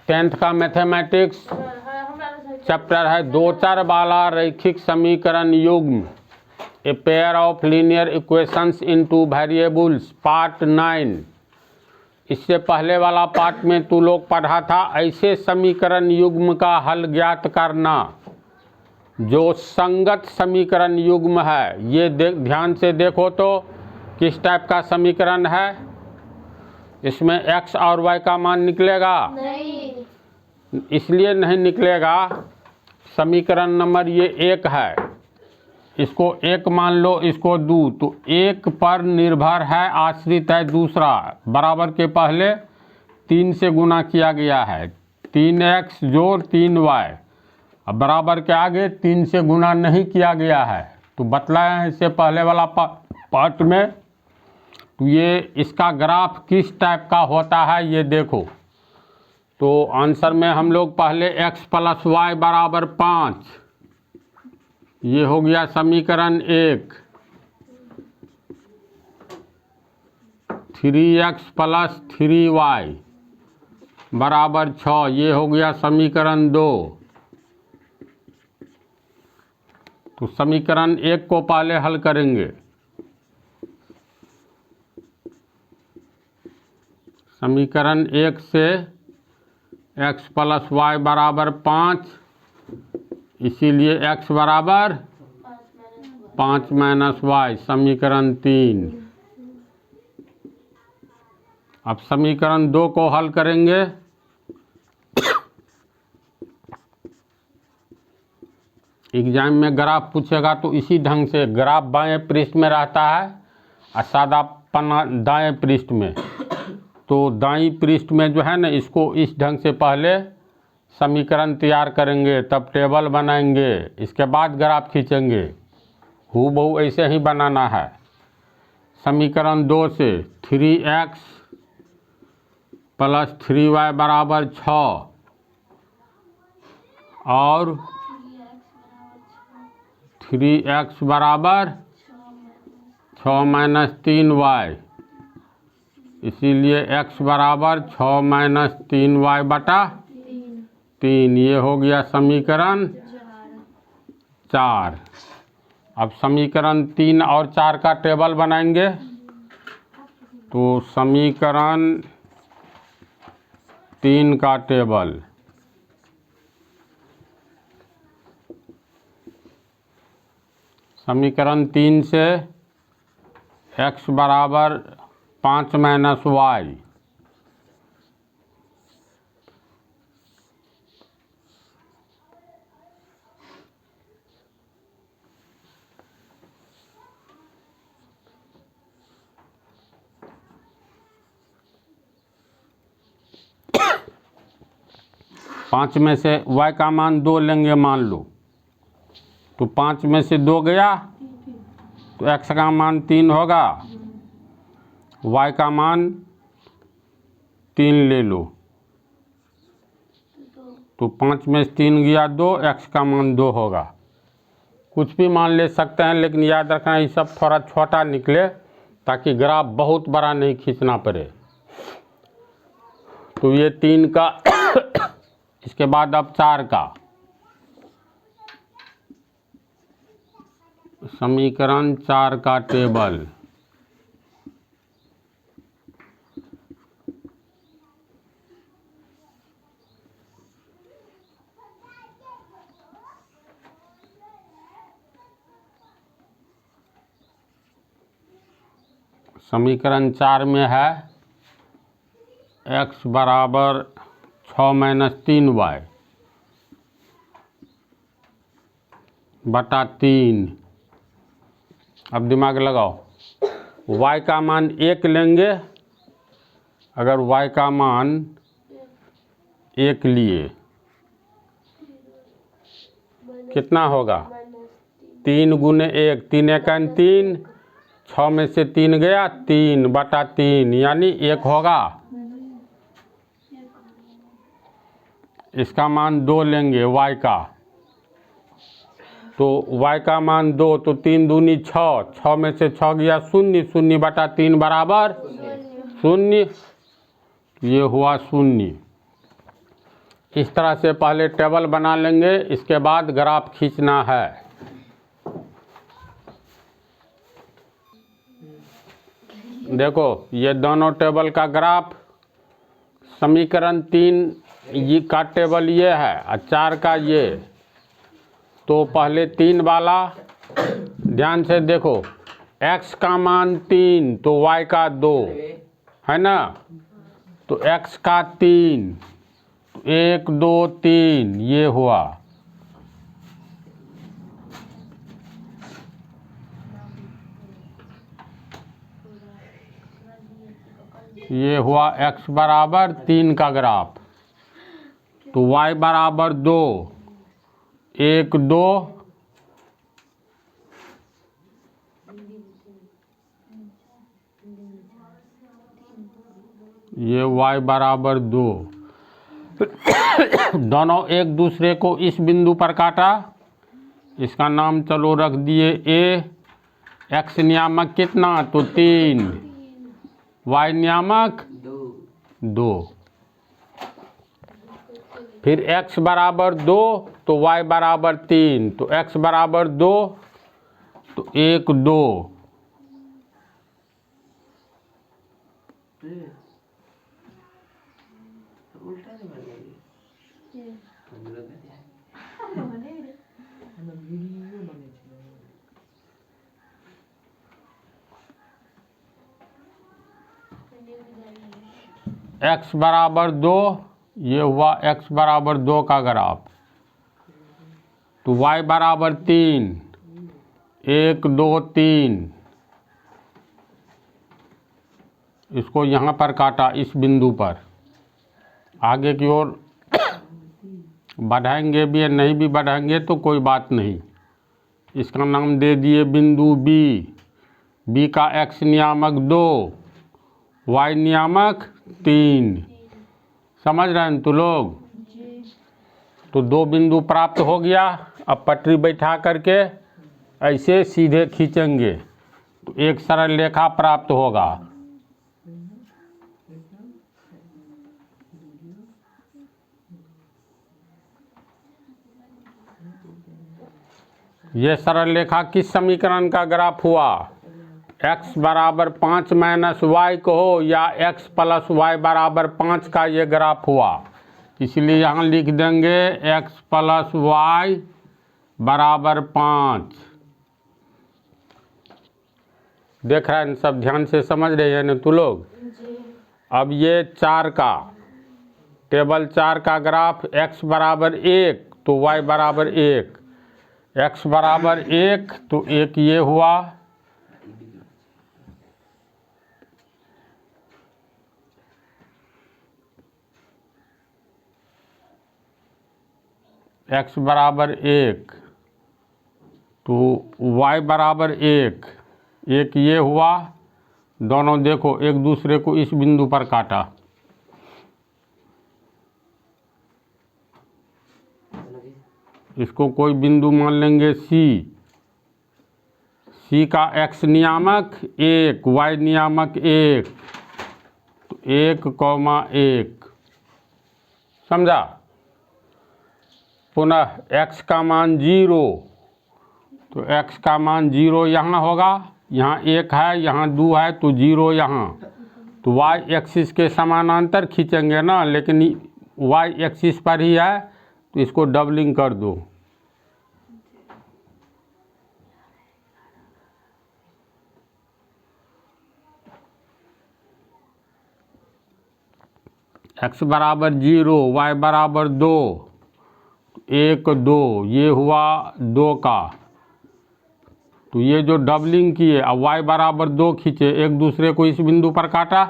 10th का mathematics chapter है दो चर वाला रैखिक समीकरण युग्म, a pair of linear equations in two variables, part 9। इससे पहले वाला पार्ट में तू लोग पढ़ा था ऐसे समीकरण युग्म का हल ज्ञात करना जो संगत समीकरण युग्म है। ये ध्यान से देखो तो किस टाइप का समीकरण है। इसमें x और y का मान निकलेगा नहीं, इसलिए नहीं निकलेगा। समीकरण नंबर ये 1 है, इसको 1 मान लो, इसको 2, तो 1 पर निर्भर है, आश्रित है दूसरा। बराबर के पहले 3 से गुना किया गया है, 3x जोड़ 3y। अब बराबर के आगे 3 से गुना नहीं किया गया है, तो बतलाया है इससे पहले वाला पार्ट में। तो ये इसका ग्राफ किस टाइप का होता है ये देखो। तो आंसर में हम लोग पहले x प्लस वाई बराबर 5, ये हो गया समीकरण 1। 3x प्लस 3y बराबर 6, ये हो गया समीकरण 2। तो समीकरण 1 को पहले हल करेंगे। समीकरण 1 से x प्लस वाई बराबर 5, इसीलिए x बराबर 5 माइनस वाई, समीकरण 3। अब समीकरण 2 को हल करेंगे। एग्जाम में ग्राफ पूछेगा तो इसी ढंग से, ग्राफ बाएं पृष्ठ में रहता है और सादा पन्ना दाएं पृष्ठ में। तो दाईं पृष्ठ में जो है ना, इसको इस ढंग से पहले समीकरण तैयार करेंगे, तब टेबल बनाएंगे, इसके बाद ग्राफ खींचेंगे। हूबहू ऐसे ही बनाना है। समीकरण 2 से 3x प्लस 3y बराबर 6 और 3x बराबर 6 माइनस 3y, इसीलिए x बराबर 6 माइनस 3y बटा 3। ये हो गया समीकरण 4। अब समीकरण 3 और 4 का टेबल बनाएंगे। तो समीकरण 3 का टेबल, समीकरण 3 से x बराबर 5 माइनस वाई, पाँच में से y का मान 2 लेंगे मान लो, तो 5 में से 2 गया तो x का मान 3 होगा, y का मान 3 ले लो, तो 5 में से 3 गया 2, x का मान 2 होगा। कुछ भी मान ले सकते हैं, लेकिन याद रखना ये सब थोड़ा छोटा निकले ताकि ग्राफ बहुत बड़ा नहीं खींचना पड़े। तो ये 3 का इसके बाद अब 4 का समीकरण 4 का टेबल। समीकरण 4 में है x बराबर 6 माइनस 3y बटा 3। अब दिमाग लगाओ, y का मान 1 लेंगे। अगर y का मान 1 लिए कितना होगा, 3 गुने 1, 3 एकन 3, 6 में से 3 गया 3 बटा 3, यानी 1 होगा। इसका मान 2 लेंगे y का, तो y का मान 2, तो 3 दूनी 6, 6 में से 6 गया 0, 0 बटा 3 बराबर 0। ये हुआ 0। इस तरह से पहले टेबल बना लेंगे, इसके बाद ग्राफ खींचना है। देखो ये दोनों टेबल का ग्राफ, समीकरण 3 ये का टेबल ये है और 4 का ये। तो पहले 3 वाला ध्यान से देखो, x का मान 3 तो y का 2 है ना, तो x का 3 तो 1 2 3 ये हुआ। ये हुआ x बराबर 3 का ग्राफ। तो y बराबर 2 1 2 ये y बराबर 2। दोनों एक दूसरे को इस बिंदु पर काटा, इसका नाम चलो रख दिए a। x नियामक कितना तो 3, y नियामक 2। फिर x बराबर 2 तो y बराबर 3, तो x बराबर 2 तो 1 2 x बराबर 2, ये हुआ x बराबर 2 का ग्राफ। तो y बराबर 3 1 2 3, इसको यहाँ पर काटा इस बिंदु पर। आगे की ओर बढ़ाएंगे भी या नहीं भी बढ़ाएंगे तो कोई बात नहीं। इसका नाम दे दिए बिंदु b। b का x नियामक 2, y नियामक 3। समझ रहे हैं तो लोग? तो 2 बिंदु प्राप्त हो गया। अब पटरी बैठा करके ऐसे सीधे खींचेंगे तो एक सरल रेखा प्राप्त होगा। ये सरल रेखा किस समीकरण का ग्राफ हुआ? x बराबर 5 माइनस वाई कहो या x प्लस वाई बराबर 5 का ये ग्राफ हुआ। इसलिए यहाँ लिख देंगे x प्लस वाई बराबर 5। देख रहे हैं सब, ध्यान से समझ रहे हैं ना तू लोग? अब ये 4 का टेबल 4 का ग्राफ, x बराबर 1 तो y बराबर 1, x बराबर 1 तो 1 ये हुआ। x बराबर 1 तो y बराबर 1, 1 ये हुआ। दोनों देखो एक दूसरे को इस बिंदु पर काटा। इसको कोई बिंदु मान लेंगे C। C का x नियामक 1, y नियामक 1, तो 1,1। समझा? पुनः x का मान 0, तो x का मान 0 यहाँ होगा। यहाँ 1 है, यहाँ 2 है, तो 0 यहाँ। तो y एक्सिस के समानांतर खींचेंगे ना, लेकिन y एक्सिस पर ही है तो इसको डबलिंग कर दो। x बराबर 0, y बराबर 2, 1 2 ये हुआ 2 का। तो ये जो डबलिंग किए, अब y बराबर 2 खींचे, एक दूसरे को इस बिंदु पर काटा,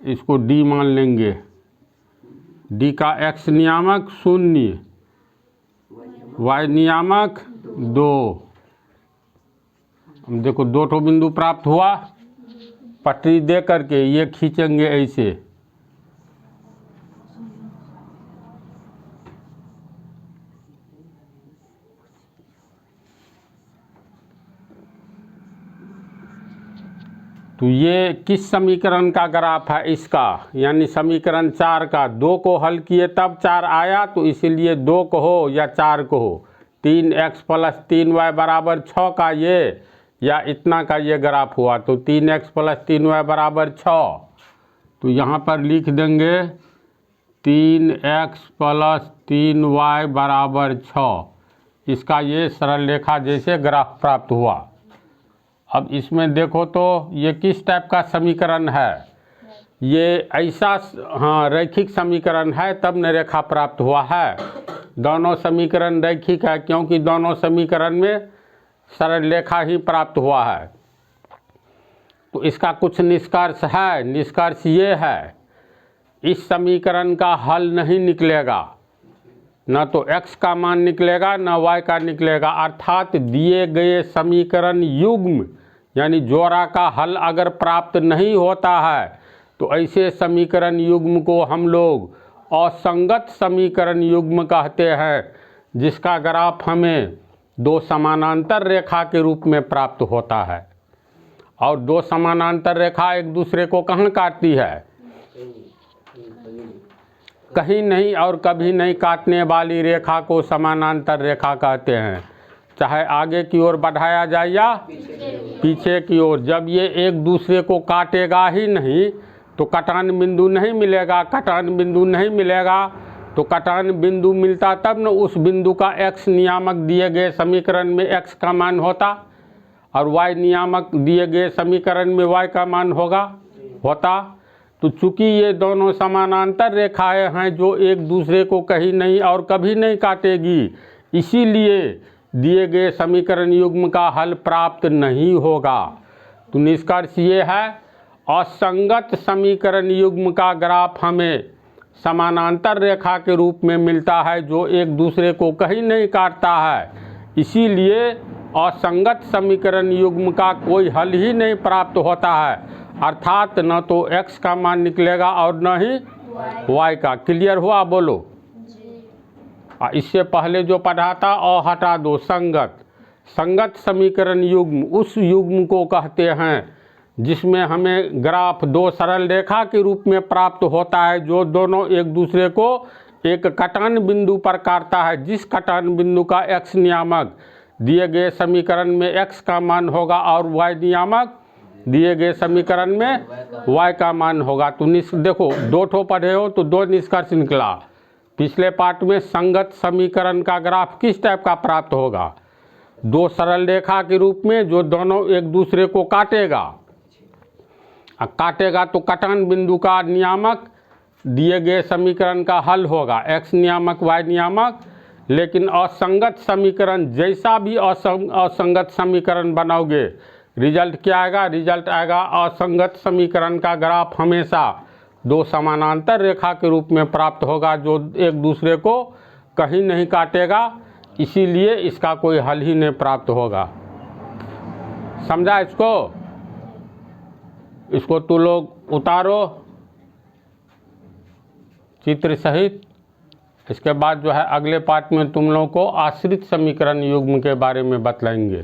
इसको d मान लेंगे। d का x नियामक 0, y नियामक 2। हम देखो 2 ठो बिंदु प्राप्त हुआ। पटरी दे करके ये खींचेंगे ऐसे। तो ये किस समीकरण का ग्राफ है इसका, यानी समीकरण 4 का। 2 को हल किए तब 4 आया, तो इसीलिए 2 को हो या 4 को हो, 3x + 3y = 6 का ये या इतना का ये ग्राफ हुआ, तो 3x + 3y = 6। तो यहाँ पर लिख देंगे 3x + 3y = 6। इसका ये सरल रेखा जैसे ग्राफ प्राप्त हुआ। अब इसमें देखो तो ये किस टाइप का समीकरण है, ये ऐसा हाँ रैखिक समीकरण है, तब न रेखा प्राप्त हुआ है। दोनों समीकरण रैखिक है क्योंकि दोनों समीकरण में सरल रेखा ही प्राप्त हुआ है। तो इसका कुछ निष्कर्ष है। निष्कर्ष ये है, इस समीकरण का हल नहीं निकलेगा, न तो x का मान निकलेगा न y का निकलेगा। अर्थात दिए गए समीकरण युग्म यानी जोड़ा का हल अगर प्राप्त नहीं होता है तो ऐसे समीकरण युग्म को हम लोग असंगत समीकरण युग्म कहते हैं, जिसका ग्राफ हमें 2 समानांतर रेखा के रूप में प्राप्त होता है। और 2 समानांतर रेखा एक दूसरे को कहाँ काटती है? कहीं नहीं और कभी नहीं काटने वाली रेखा को समानांतर रेखा कहते हैं, चाहे आगे की ओर बढ़ाया जाए या पीछे की ओर। जब ये एक दूसरे को काटेगा ही नहीं तो कटान बिंदु नहीं मिलेगा। कटान बिंदु नहीं मिलेगा तो कटान बिंदु मिलता तब न उस बिंदु का x नियामक दिए गए समीकरण में x का मान होता और y नियामक दिए गए समीकरण में y का मान होता। तो चूंकि ये दोनों समानांतर रेखाएं हैं जो एक दूसरे को कहीं नहीं और कभी नहीं काटेगी, इसीलिए दिए गए समीकरण युग्म का हल प्राप्त नहीं होगा। तो निष्कर्ष ये है, असंगत समीकरण युग्म का ग्राफ हमें समानांतर रेखा के रूप में मिलता है जो एक दूसरे को कहीं नहीं काटता है। इसीलिए असंगत समीकरण युग्म का कोई हल ही नहीं प्राप्त होता है, अर्थात न तो x का मान निकलेगा और न ही y का। क्लियर हुआ? बोलो। इससे पहले जो पढ़ा था और हटा दो। संगत समीकरण युग्म उस युग्म को कहते हैं जिसमें हमें ग्राफ 2 सरल रेखा के रूप में प्राप्त होता है, जो दोनों एक दूसरे को एक कटान बिंदु पर काटता है। जिस कटान बिंदु का x नियामक दिए गए समीकरण में x का मान होगा और y नियामक दिए गए समीकरण में y का मान होगा। तो देखो 2 ठो पढ़े हो तो 2 निष्कर्ष निकला। पिछले पार्ट में संगत समीकरण का ग्राफ किस टाइप का प्राप्त होगा? 2 सरल रेखा के रूप में जो दोनों एक दूसरे को काटेगा तो कटान बिंदु का नियामक दिए गए समीकरण का हल होगा, x नियामक y नियामक। लेकिन असंगत समीकरण, जैसा भी असंगत समीकरण बनाओगे रिजल्ट क्या आएगा? रिजल्ट आएगा असंगत समीकरण का ग्राफ हमेशा 2 समानांतर रेखा के रूप में प्राप्त होगा जो एक दूसरे को कहीं नहीं काटेगा। इसीलिए इसका कोई हल ही नहीं प्राप्त होगा। समझा इसको तू लोग उतारो चित्र सहित। इसके बाद जो है अगले पार्ट में तुम लोगों को आश्रित समीकरण युग्म के बारे में बतलाएंगे।